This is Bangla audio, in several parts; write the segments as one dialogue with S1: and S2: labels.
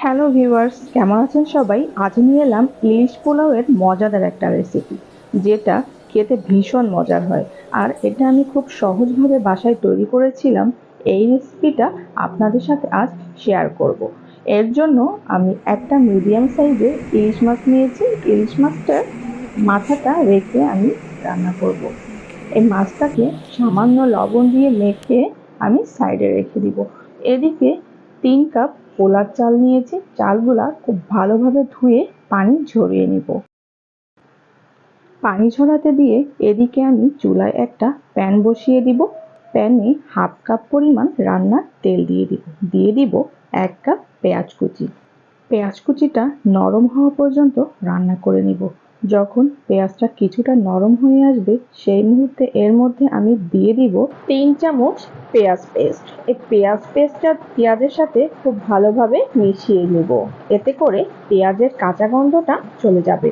S1: হ্যালো ভিউয়ার্স, কেমন আছেন সবাই? আজ নিয়ে এলাম ইলিশ পোলাওয়ের মজাদার একটা রেসিপি, যেটা খেতে ভীষণ মজার হয়। আর এটা আমি খুব সহজভাবে বাসায় তৈরি করেছিলাম। এই রেসিপিটা আপনাদের সাথে আজ শেয়ার করব। এর জন্য আমি একটা মিডিয়াম সাইজের ইলিশ মাছ নিয়েছি। ইলিশ মাছটার মাথাটা রেখে আমি রান্না করব। এই মাছটাকে সামান্য লবণ দিয়ে মেখে আমি সাইডে রেখে দিব। এদিকে 3 কাপ পোলার চাল নিয়েছি। চালগুলা খুব ভালোভাবে ধুয়ে পানি ঝরিয়ে নিব। পানি ঝরাতে দিয়ে এদিকে আমি চুলায় একটা প্যান বসিয়ে দিব। প্যানে 1/2 কাপ পরিমাণ রান্নার তেল দিয়ে দিব 1 কাপ পেঁয়াজ কুচি। পেঁয়াজ কুচিটা নরম হওয়া পর্যন্ত রান্না করে নিব। যখন পেঁয়াজটা কিছুটা নরম হয়ে আসবে, সেই মুহূর্তে এর মধ্যে আমি দিয়ে দিব 3 চামচ পেঁয়াজ পেস্ট। এই পেঁয়াজ পেস্টটা পেঁয়াজের সাথে খুব ভালোভাবে মিশিয়ে নেব। এতে করে পেঁয়াজের কাঁচা গন্ধটা চলে যাবে।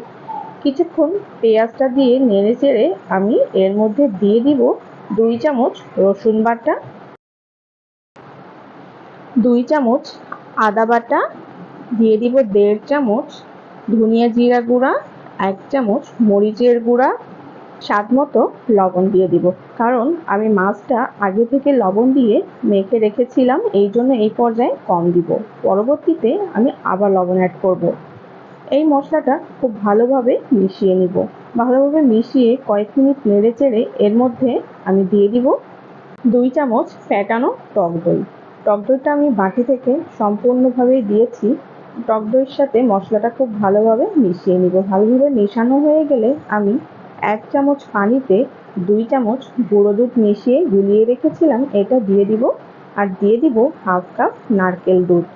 S1: কিছুক্ষণ পেঁয়াজটা দিয়ে নেড়ে চেড়ে আমি এর মধ্যে দিয়ে দিব 2 চামচ রসুন বাটা, 2 চামচ আদা বাটা, দিয়ে দিব 1.5 চামচ ধনিয়া জিরা গুঁড়া, 1 চামচ মরিচের গুঁড়া, স্বাদ মতো লবণ দিয়ে দিব। কারণ আমি মাছটা আগে থেকে লবণ দিয়ে মেখে রেখেছিলাম, এই জন্য এই পর্যায়ে কম দিব। পরবর্তীতে আমি আবার লবণ অ্যাড করব। এই মশলাটা খুব ভালোভাবে মিশিয়ে নিব। ভালোভাবে মিশিয়ে কয়েক মিনিট নেড়ে চেড়ে এর মধ্যে আমি দিয়ে দিব 2 চামচ ফ্যাটানো টক দই। টক দইটা আমি বাটি থেকে সম্পূর্ণভাবে দিয়েছি। টক দইয়ের সাথে মশলাটা খুব ভালোভাবে মিশিয়ে নিব। ভালোভাবে মেশানো হয়ে গেলে আমি 1 চামচ পানিতে 2 চামচ গুঁড়ো দুধ মিশিয়ে গুলিয়ে রেখেছিলাম, এটা দিয়ে দিব। আর দিয়ে দিব 1/2 কাপ নারকেল দুধ।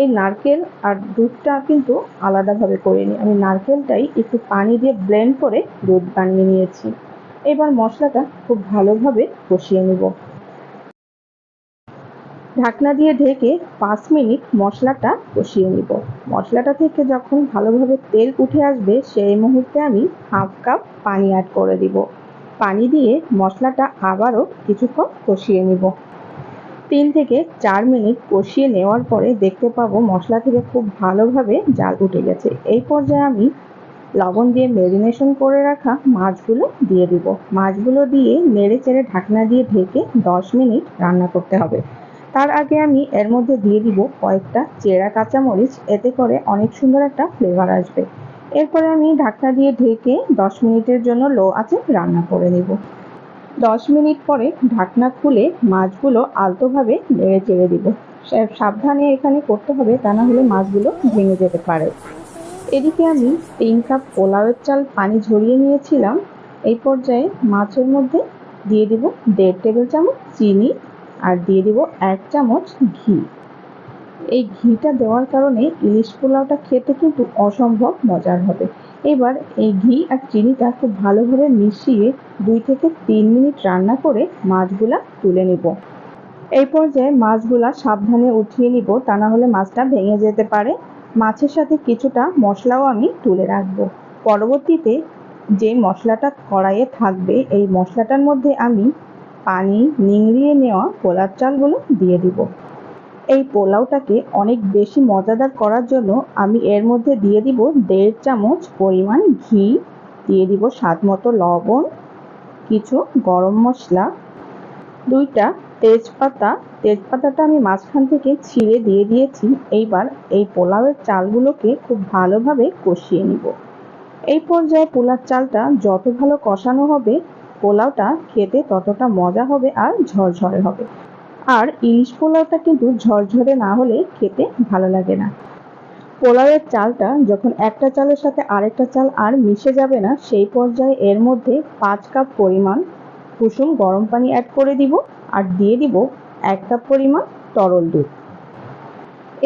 S1: এই নারকেল আর দুধটা কিন্তু আলাদাভাবে করে নিই। আমি নারকেলটাই একটু পানি দিয়ে ব্লেন্ড করে দুধ বানিয়ে নিয়েছি। এবার মশলাটা খুব ভালোভাবে কষিয়ে নেব। ঢাকনা দিয়ে ঢেকে 5 মিনিট মশলাটা কষিয়ে নিব। মশলাটা থেকে যখন ভালোভাবে তেল উঠে আসবে, সেই মুহূর্তে আমি 1/2 কাপ পানি অ্যাড করে দিব। পানি দিয়ে মশলাটা আবারও কিছুক্ষণ কষিয়ে নিব। 3 থেকে 4 মিনিট কষিয়ে নেওয়ার পরে দেখতে পাবো মশলা থেকে খুব ভালোভাবে জাল উঠে গেছে। এই পর্যায়ে আমি লবণ দিয়ে ম্যারিনেশন করে রাখা মাছগুলো দিয়ে দিব। মাছগুলো দিয়ে নেড়ে চেড়ে ঢাকনা দিয়ে ঢেকে 10 মিনিট রান্না করতে হবে। তার আগে আমি এর মধ্যে দিয়ে দিব কয়েকটা চেরা কাঁচামরিচ, এতে করে অনেক সুন্দর একটা ফ্লেভার আসবে। এরপরে আমি ঢাকনা দিয়ে ঢেকে 10 মিনিটের জন্য লো আঁচে রান্না করে নেব। 10 মিনিট পরে ঢাকনা খুলে মাছগুলো আলতোভাবে নেড়ে চেড়ে দিব। সাবধানে এখানে করতে হবে, তা না হলে মাছগুলো ভেঙে যেতে পারে। এদিকে আমি 3 কাপ পোলাওয়ের চাল পানি ঝরিয়ে নিয়েছিলাম। এই পর্যায়ে মাছের মধ্যে দিয়ে দিব 1.5 টেবিল চামচ চিনি আর দিয়ে দিব 1 চামচ ঘি। এই ঘিটা দেওয়ার কারণে ইলিশ পোলাওটা খেতে কিন্তু অসম্ভব মজার হবে। এবার এই ঘি আর চিনিটা খুব ভালোভাবে মিশিয়ে 2 থেকে 3 মিনিট রান্না করে মাছগুলা তুলে নেব। এই পর্যায়ে মাছগুলা সাবধানে উঠিয়ে নিব, তা না হলে মাছটা ভেঙে যেতে পারে। মাছের সাথে কিছুটা মশলাও আমি তুলে রাখবো। পরবর্তীতে যে মশলাটা কড়াইয়ে থাকবে, এই মশলাটার মধ্যে আমি পানি নিংড়িয়ে নেওয়া পোলার চালগুলো দিয়ে দিব। এই পোলাওটাকে অনেক বেশি মজাদার করার জন্য আমি এর মধ্যে দিয়ে দিব 1.5 চামচ পরিমাণ ঘি, দিয়ে দিব স্বাদ মতো লবণ, কিছু গরম মশলা, 2টা তেজপাতা। তেজপাতাটা আমি মাঝখান থেকে ছিঁড়ে দিয়ে দিয়েছি। এইবার এই পোলাওয়ের চালগুলোকে খুব ভালোভাবে কষিয়ে নিব। এই পর্যায়ে পোলার চালটা যত ভালো কষানো হবে, পোলাওটা খেতে ততটা মজা হবে আর ঝরঝরে হবে। আর ইলিশ পোলাওটা কিন্তু ঝরঝরে না হলে খেতে ভালো লাগে না। পোলাওয়ের চালটা যখন একটা চালের সাথে আরেকটা চাল আর মিশে যাবে না, সেই পর্যায়ে এর মধ্যে 5 কাপ পরিমাণ কুসুম গরম পানি অ্যাড করে দিব আর দিয়ে দিব 1 কাপ পরিমাণ তরল দুধ।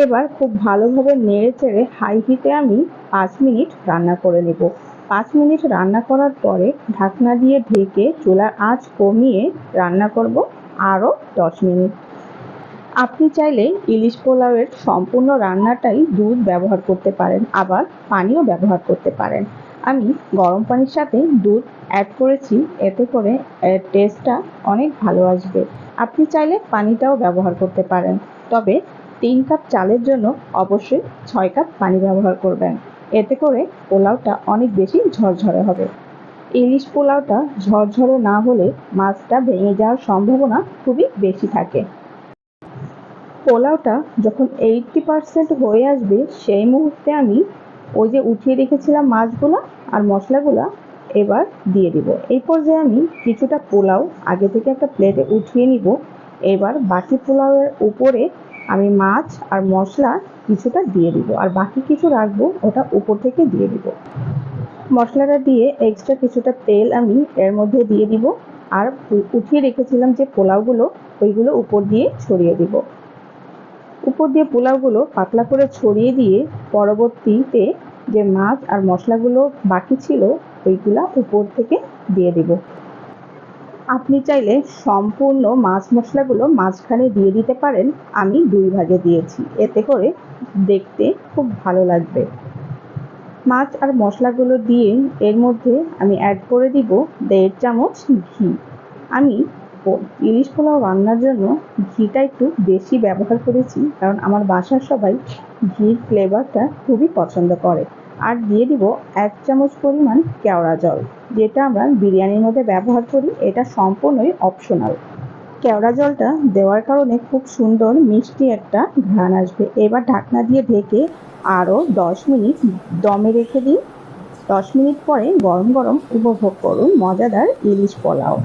S1: এবার খুব ভালোভাবে নেড়ে চেড়ে হাই হিটে আমি 5 মিনিট রান্না করে নেব। 5 মিনিট রান্না করার পরে ঢাকনা দিয়ে ঢেকে চুলার আঁচ কমিয়ে রান্না করব আরও 10 মিনিট। আপনি চাইলে ইলিশ পোলাওয়ের সম্পূর্ণ রান্নাটাই দুধ ব্যবহার করতে পারেন, আবার পানিও ব্যবহার করতে পারেন। আমি গরম পানির সাথে দুধ অ্যাড করেছি, এতে করে এর টেস্টটা অনেক ভালো আসবে। আপনি চাইলে পানিটাও ব্যবহার করতে পারেন, তবে 3 কাপ চালের জন্য অবশ্যই 6 কাপ পানি ব্যবহার করবেন। এতে করে পোলাওটা অনেক বেশি ঝরঝরে হবে। ইলিশ পোলাওটা ঝরঝরে না হলে মাছটা ভেঙে যাওয়ার সম্ভাবনা খুবই বেশি থাকে। পোলাওটা যখন 80% হয়ে আসবে সেই মুহূর্তে আমি ওই যে উঠিয়ে রেখেছিলাম মাছগুলো আর মশলাগুলো এবার দিয়ে দিব। এই পর্যায়ে আমি কিছুটা পোলাও আগে থেকে একটা প্লেটে উঠিয়ে নিব। এবার বাকি পোলাওয়ের উপরে আমি মাছ আর মশলা কিছুটা দিয়ে দিব, আর বাকি কিছু রাখবো, ওটা উপর থেকে দিয়ে দিব। মশলাটা দিয়ে এক্সট্রা কিছুটা তেল আমি এর মধ্যে দিয়ে দিব, আর উঠিয়ে রেখেছিলাম যে পোলাওগুলো ওইগুলো উপর দিয়ে ছড়িয়ে দিব। উপর দিয়ে পোলাওগুলো পাতলা করে ছড়িয়ে দিয়ে পরবর্তীতে যে মাছ আর মশলাগুলো বাকি ছিল ওইগুলা উপর থেকে দিয়ে দিব। আপনি চাইলে সম্পূর্ণ মাছ মশলাগুলো মাঝখানে দিয়ে দিতে পারেন, আমি 2 ভাগে দিয়েছি, এতে করে দেখতে খুব ভালো লাগবে। মাছ আর মশলাগুলো দিয়ে এর মধ্যে আমি অ্যাড করে দিব 1.5 চামচ ঘি। আমি ইলিশ পোলাও রান্নার জন্য ঘিটা একটু বেশি ব্যবহার করেছি, কারণ আমার বাসার সবাই ঘির ফ্লেভারটা খুবই পছন্দ করে। আর দিয়ে দিব 1 চামচ পরিমাণ কেওড়া জল, যেটা আমরা বিরিয়ানির মধ্যে ব্যবহার করি। এটা সম্পূর্ণই অপশনাল। কেওড়া জলটা দেওয়ার কারণে খুব সুন্দর মিষ্টি একটা ঘ্রাণ আসবে। এবার ঢাকনা দিয়ে ঢেকে আরও 10 মিনিট দমে রেখে দিন। 10 মিনিট পরে গরম গরম উপভোগ করুন মজাদার ইলিশ পোলাও।